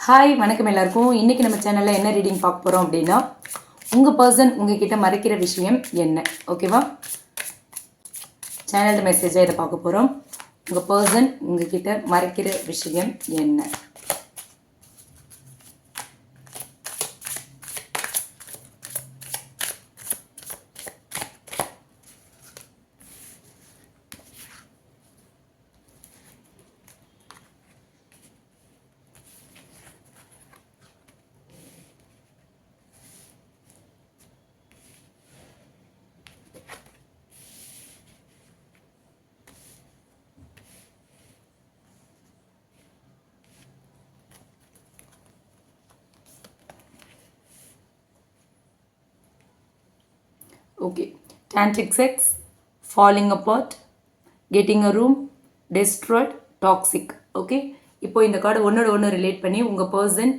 Hi வணக்கம் எல்லாருக்கும். இன்றைக்கி நம்ம சேனலில் என்ன ரீடிங் பார்க்க போகிறோம் அப்படின்னா, உங்கள் பர்சன் உங்ககிட்ட மறைக்கிற விஷயம் என்ன? ஓகேவா? சேனல் மெசேஜாக இதை பார்க்க போகிறோம். உங்கள் பர்சன் உங்ககிட்ட மறைக்கிற விஷயம் என்ன? Okay, tantric sex, falling apart, getting a room, destroyed, toxic. Okay, இப்போ இந்த கார்டு ஒன்னோட ஒன்று ரிலேட் பண்ணி உங்கள் பர்சன்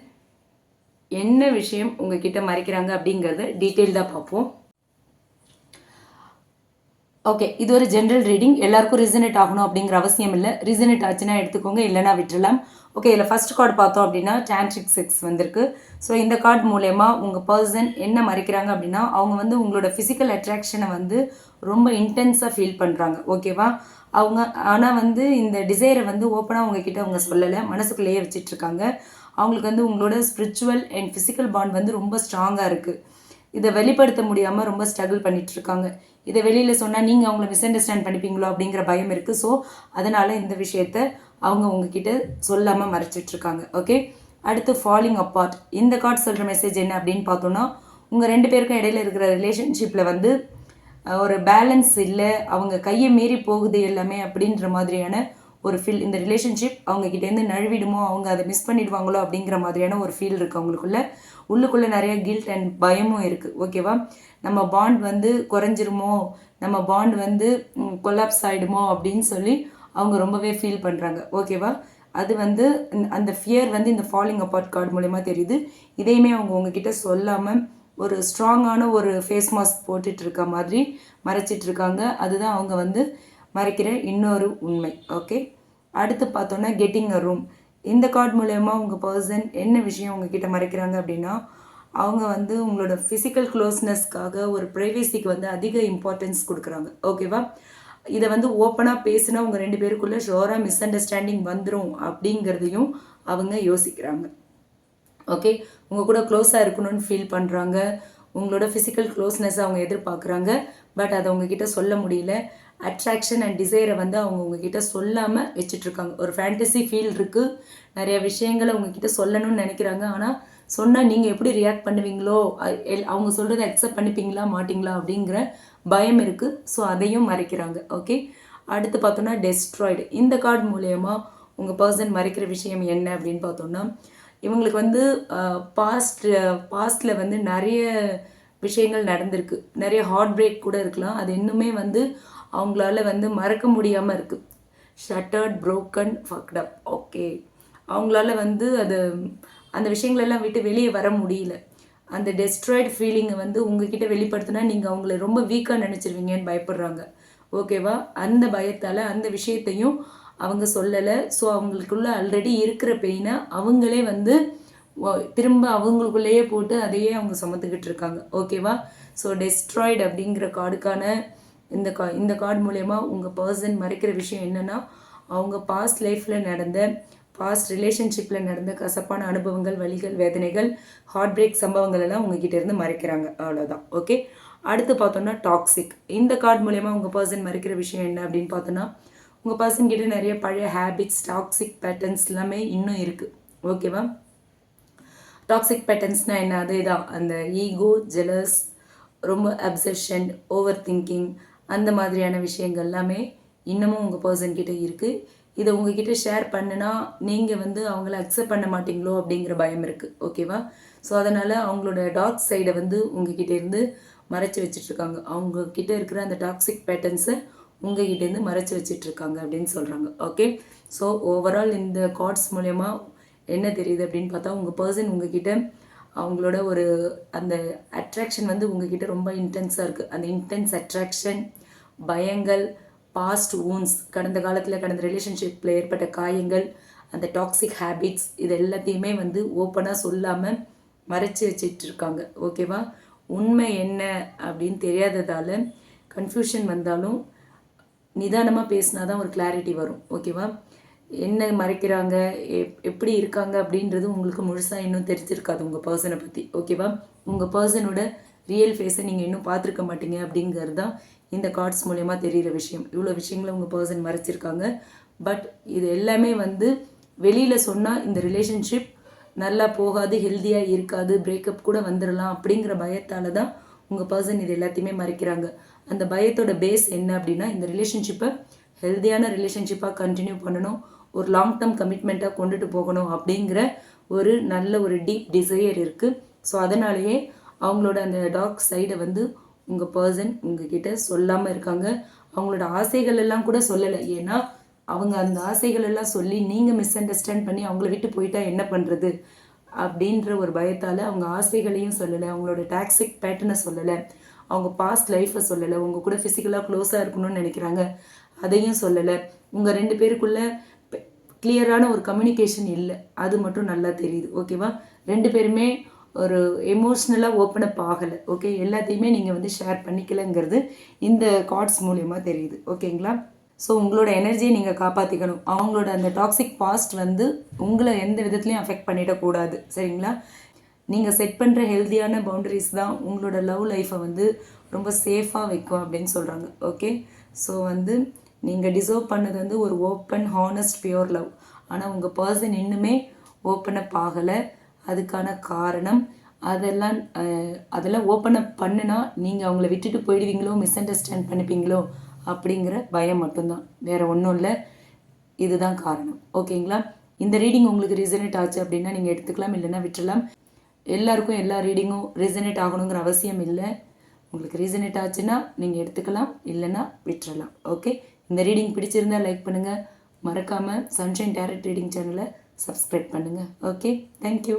என்ன விஷயம் உங்ககிட்ட மறைக்கிறாங்க அப்படிங்கிறத டீட்டெயில்டாக பார்ப்போம். ஓகே, இது ஒரு ஜென்ரல் ரீடிங். எல்லாருக்கும் ரிசனேட் ஆகணும் அப்படிங்கிற அவசியம் இல்லை. ரிசனேட் ஆச்சுன்னா எடுத்துக்கோங்க, இல்லைனா விட்டுடலாம். ஓகே, இதில் ஃபர்ஸ்ட் கார்டு பார்த்தோம் அப்படின்னா tantric sex வந்திருக்கு. ஸோ இந்த கார்டு மூலயமா உங்கள் பர்சன் என்ன மறைக்கிறாங்க அப்படின்னா, அவங்க வந்து உங்களோட ஃபிசிக்கல் அட்ராக்ஷனை வந்து ரொம்ப இன்டென்ஸாக ஃபீல் பண்ணுறாங்க. ஓகேவா? அவங்க ஆனால் வந்து இந்த டிசைரை வந்து ஓப்பனாக உங்ககிட்ட அவங்க சொல்லலை, மனசுக்குள்ளேயே வச்சிட்ருக்காங்க. அவங்களுக்கு வந்து உங்களோட ஸ்பிரிச்சுவல் அண்ட் ஃபிசிக்கல் பாண்ட் வந்து ரொம்ப ஸ்ட்ராங்காக இருக்குது. இதை வெளிப்படுத்த முடியாமல் ரொம்ப ஸ்ட்ரகிள் பண்ணிகிட்ருக்காங்க. இதை வெளியில் சொன்னால் நீங்கள் அவங்கள மிஸ் அண்டர்ஸ்டாண்ட் பண்ணிப்பீங்களோ அப்படிங்கிற பயம் இருக்குது. ஸோ அதனால் இந்த விஷயத்த அவங்க உங்ககிட்ட சொல்லாமல் மறைச்சிட்ருக்காங்க. ஓகே, அடுத்து ஃபாலிங் அப்பார்ட். இந்த கார்டு சொல்கிற மெசேஜ் என்ன அப்படின்னு பார்த்தோன்னா, உங்கள் ரெண்டு பேருக்கும் இடையில இருக்கிற ரிலேஷன்ஷிப்பில் வந்து ஒரு பேலன்ஸ் இல்லை, அவங்க கையை மீறி போகுது எல்லாமே அப்படின்ற மாதிரியான ஒரு ஃபீல். இந்த ரிலேஷன்ஷிப் அவங்கக்கிட்டேருந்து நழுவிடுமோ, அவங்க அதை மிஸ் பண்ணிடுவாங்களோ அப்படிங்கிற மாதிரியான ஒரு ஃபீல் இருக்குது அவங்களுக்குள்ள. உள்ளுக்குள்ளே நிறைய கில்ட் அண்ட் பயமும் இருக்குது. ஓகேவா? நம்ம பாண்ட் வந்து குறைஞ்சிருமோ, நம்ம பாண்ட் வந்து கொலாப்ஸ் ஆகிடுமோ அப்படின்னு சொல்லி அவங்க ரொம்பவே ஃபீல் பண்ணுறாங்க. ஓகேவா? அது வந்து அந்த ஃபியர் வந்து இந்த ஃபாலிங் அப்பார்ட் கார்டு மூலயமா தெரியுது. இதையுமே அவங்க உங்ககிட்ட சொல்லாமல் ஒரு ஸ்ட்ராங்கான ஒரு ஃபேஸ் மாஸ்க் போட்டுட்டு இருக்க மாதிரி மறைச்சிட்ருக்காங்க. அதுதான் அவங்க வந்து மறைக்கிற இன்னொரு உண்மை. ஓகே, அடுத்து பார்த்தோன்னா கெட்டிங் அ ரூம். இந்த கார்டு மூலயமா உங்கள் பர்சன் என்ன விஷயம் உங்ககிட்ட மறைக்கிறாங்க அப்படின்னா, அவங்க வந்து உங்களோட ஃபிசிக்கல் க்ளோஸ்னஸ்க்காக ஒரு ப்ரைவேசிக்கு வந்து அதிக இம்பார்ட்டன்ஸ் கொடுக்குறாங்க. ஓகேவா? இதை வந்து ஓப்பனாக பேசினா உங்கள் ரெண்டு பேருக்குள்ளே ஷோராக மிஸ் அண்டர்ஸ்டாண்டிங் வந்துடும் அப்படிங்கிறதையும் அவங்க யோசிக்கிறாங்க. ஓகே, உங்கள் கூட க்ளோஸாக இருக்கணும்னு ஃபீல் பண்ணுறாங்க. உங்களோட ஃபிசிக்கல் க்ளோஸ்னஸை அவங்க எதிர்பார்க்குறாங்க. பட் அதை உங்ககிட்ட சொல்ல முடியல. அட்ராக்ஷன் அண்ட் டிசைரை வந்து அவங்க உங்ககிட்ட சொல்லாமல் வச்சிட்ருக்காங்க. ஒரு ஃபேண்டசி ஃபீல் இருக்குது. நிறைய விஷயங்களை உங்ககிட்ட சொல்லணும்னு நினைக்கிறாங்க. ஆனால் சொன்னால் நீங்கள் எப்படி ரியாக்ட் பண்ணுவீங்களோ, அவங்க சொல்கிறத அக்செப்ட் பண்ணிப்பீங்களா மாட்டிங்களா அப்படிங்கிற பயம் இருக்குது. ஸோ அதையும் மறைக்கிறாங்க. ஓகே, அடுத்து பார்த்தோன்னா டெஸ்ட்ராய்டு. இந்த கார்டு மூலயமா உங்கள் பர்சன் மறைக்கிற விஷயம் என்ன அப்படின்னு பார்த்தோன்னா, இவங்களுக்கு வந்து பாஸ்டில் வந்து நிறைய விஷயங்கள் நடந்திருக்கு. நிறைய ஹார்ட் பிரேக் கூட இருக்கலாம். அது இன்னுமே வந்து அவங்களால வந்து மறக்க முடியாமல் இருக்குது. ஷட்டர்ட், ப்ரோக்கன், ஃபக்ட் அப். ஓகே, அவங்களால வந்து அந்த விஷயங்களெல்லாம் விட்டு வெளியே வர முடியல. அந்த டெஸ்ட்ராய்டு ஃபீலிங்கை வந்து உங்ககிட்ட வெளிப்படுத்தினா நீங்கள் அவங்கள ரொம்ப வீக்காக நினச்சிருவீங்கன்னு பயப்படுறாங்க. ஓகேவா? அந்த பயத்தால் அந்த விஷயத்தையும் அவங்க சொல்லலை. ஸோ அவங்களுக்குள்ள ஆல்ரெடி இருக்கிற பெயினை அவங்களே வந்து திரும்ப அவங்களுக்குள்ளேயே போட்டு அதையே அவங்க சுமத்துக்கிட்டு இருக்காங்க. ஓகேவா? ஸோ டெஸ்ட்ராய்டு அப்படிங்கிற கார்டுக்கான இந்த கார்டு மூலயமா உங்கள் பர்சன் மறைக்கிற விஷயம் என்னென்னா, அவங்க பாஸ்ட் லைஃப்பில் நடந்த பாஸ்ட் ரிலேஷன்ஷிப்பில் நடந்த கசப்பான அனுபவங்கள், வலிகள், வேதனைகள், ஹார்ட் பிரேக் சம்பவங்கள் எல்லாம் உங்ககிட்ட இருந்து மறைக்கிறாங்க. அவ்வளோதான். ஓகே, அடுத்து பார்த்தோன்னா டாக்ஸிக். இந்த கார்டு மூலயமா உங்கள் பர்சன் மறைக்கிற விஷயம் என்ன அப்படின்னு பார்த்தோன்னா, உங்கள் பர்சன் கிட்ட நிறைய பழைய ஹேபிட்ஸ், டாக்ஸிக் பேட்டர்ன்ஸ் எல்லாமே இன்னும் இருக்குது. ஓகேவா? டாக்ஸிக் பேட்டர்ன்ஸ்னால் என்ன? அதே தான், அந்த ஈகோ, ஜெலஸ், ரொம்ப அப்சஷன், ஓவர் திங்கிங், அந்த மாதிரியான விஷயங்கள் எல்லாமே இன்னமும் உங்கள் பர்சன்கிட்ட இருக்குது. இதை உங்ககிட்ட ஷேர் பண்ணுனா நீங்கள் வந்து அவங்கள அக்செப்ட் பண்ண மாட்டிங்களோ அப்படிங்கிற பயம் இருக்குது. ஓகேவா? ஸோ அதனால் அவங்களோட டார்க் சைடை வந்து உங்ககிட்டேருந்து மறைச்சி வச்சிட்ருக்காங்க. அவங்கக்கிட்ட இருக்கிற அந்த டாக்ஸிக் பேட்டர்ன்ஸை உங்ககிட்டேருந்து மறைச்சி வச்சிட்ருக்காங்க அப்படின்னு சொல்கிறாங்க. ஓகே, ஸோ ஓவரால் இந்த கார்ட்ஸ் மூலயமா என்ன தெரியுது அப்படின்னு பார்த்தா, உங்கள் பர்சன் உங்ககிட்ட அவங்களோட ஒரு அந்த அட்ராக்ஷன் வந்து உங்ககிட்ட ரொம்ப இன்டென்ஸாக இருக்குது. அந்த இன்டென்ஸ் அட்ராக்ஷன், பயங்கள், பாஸ்ட் வூன்ஸ், கடந்த காலத்தில் கடந்த ரிலேஷன்ஷிப்பில் ஏற்பட்ட காயங்கள், அந்த டாக்ஸிக் ஹேபிட்ஸ் இது எல்லாத்தையுமே வந்து ஓப்பனாக சொல்லாமல் மறைச்சி வச்சிட்டு இருக்காங்க. ஓகேவா? உண்மை என்ன அப்படின்னு தெரியாததால் கன்ஃபியூஷன் வந்தாலும் நிதானமாக பேசினா தான் ஒரு கிளாரிட்டி வரும். ஓகேவா? என்ன மறைக்கிறாங்க, எப்படி இருக்காங்க அப்படின்றது உங்களுக்கு முழுசாக இன்னும் தெரிஞ்சிருக்காது உங்கள் பர்சனை பற்றி. ஓகேவா? உங்கள் பர்சனோட ரியல் ஃபேஸை நீங்கள் இன்னும் பார்த்துருக்க மாட்டீங்க அப்படிங்கிறது தான் இந்த கார்ட்ஸ் மூலயமா தெரிகிற விஷயம். இவ்வளோ விஷயங்களை உங்கள் பர்சன் மறைச்சிருக்காங்க. பட் இது எல்லாமே வந்து வெளியில் சொன்னால் இந்த ரிலேஷன்ஷிப் நல்லா போகாது, ஹெல்த்தியாக இருக்காது, பிரேக்கப் கூட வந்துடலாம் அப்படிங்கிற பயத்தால் தான் உங்கள் பர்சன் இது எல்லாத்தையுமே மறைக்கிறாங்க. அந்த பயத்தோட பேஸ் என்ன அப்படின்னா, இந்த ரிலேஷன்ஷிப்பை ஹெல்த்தியான ரிலேஷன்ஷிப்பாக கண்டினியூ பண்ணணும், ஒரு லாங் டேர்ம் கமிட்மெண்ட்டாக கொண்டுட்டு போகணும் அப்படிங்கிற ஒரு நல்ல ஒரு டீப் டிசையர் இருக்குது. ஸோ அதனாலேயே அவங்களோட அந்த டார்க் சைடை வந்து உங்கள் பர்சன் உங்ககிட்ட சொல்லாமல் இருக்காங்க. அவங்களோட ஆசைகள் எல்லாம் கூட சொல்லலை. ஏன்னா அவங்க அந்த ஆசைகள் எல்லாம் சொல்லி நீங்கள் மிஸ் அண்டர்ஸ்டாண்ட் பண்ணி அவங்கள விட்டு போயிட்டா என்ன பண்ணுறது அப்படின்ற ஒரு பயத்தால் அவங்க ஆசைகளையும் சொல்லலை, அவங்களோட டாக்ஸிக் பேட்டர்னை சொல்லலை, அவங்க பாஸ்ட் லைஃப்பை சொல்லலை, உங்கள் கூட ஃபிசிக்கலாக க்ளோஸாக இருக்கணும்னு நினைக்கிறாங்க அதையும் சொல்லலை. உங்கள் 2 பேருக்குள்ளே கிளியரான ஒரு கம்யூனிகேஷன் இல்லை, அது மட்டும் நல்லா தெரியுது. ஓகேவா? 2 பேருமே ஒரு எமோஷ்னலாக ஓப்பன் அப் ஆகலை. ஓகே, எல்லாத்தையுமே நீங்கள் வந்து ஷேர் பண்ணிக்கலைங்கிறது இந்த கார்ட்ஸ் மூலயமா தெரியுது. ஓகேங்களா? ஸோ உங்களோட எனர்ஜியை நீங்கள் காப்பாற்றிக்கணும். அவங்களோட அந்த டாக்ஸிக் பாஸ்ட் வந்து உங்களை எந்த விதத்துலையும் அஃபெக்ட் பண்ணிடக்கூடாது. சரிங்களா? நீங்கள் செட் பண்ணுற ஹெல்த்தியான பவுண்டரிஸ் தான் உங்களோட லவ் லைஃப்பை வந்து ரொம்ப சேஃபாக வைக்கும் அப்படின்னு சொல்கிறாங்க. ஓகே, ஸோ வந்து நீங்கள் டிசர்வ் பண்ணது வந்து ஒரு ஓப்பன் ஹானஸ்ட் பியூர் லவ். ஆனால் உங்கள் பர்சன் இன்னுமே ஓப்பன் அப் ஆகலை. அதுக்கான காரணம் அதெல்லாம் ஓப்பன் அப் பண்ணுனா நீங்கள் அவங்கள விட்டுட்டு போயிடுவீங்களோ, மிஸ் அண்டர்ஸ்டாண்ட் பண்ணிப்பீங்களோ அப்படிங்கிற பயம் மட்டும்தான், வேறு ஒன்றும் இல்லை. இதுதான் காரணம். ஓகேங்களா? இந்த ரீடிங் உங்களுக்கு ரிசனேட் ஆச்சு அப்படின்னா நீங்கள் எடுத்துக்கலாம், இல்லைன்னா விட்டுடலாம். எல்லாருக்கும் எல்லா ரீடிங்கும் ரிசனேட் ஆகணுங்கிற அவசியம் இல்லை. உங்களுக்கு ரீசனேட் ஆச்சுன்னா நீங்கள் எடுத்துக்கலாம், இல்லைன்னா விட்டுறலாம். ஓகே, இந்த ரீடிங் பிடிச்சிருந்தால் லைக் பண்ணுங்கள். மறக்காமல் சன்ஷைன் டேரட் ரீடிங் சேனலை சப்ஸ்கிரைப் பண்ணுங்கள். Okay, thank you.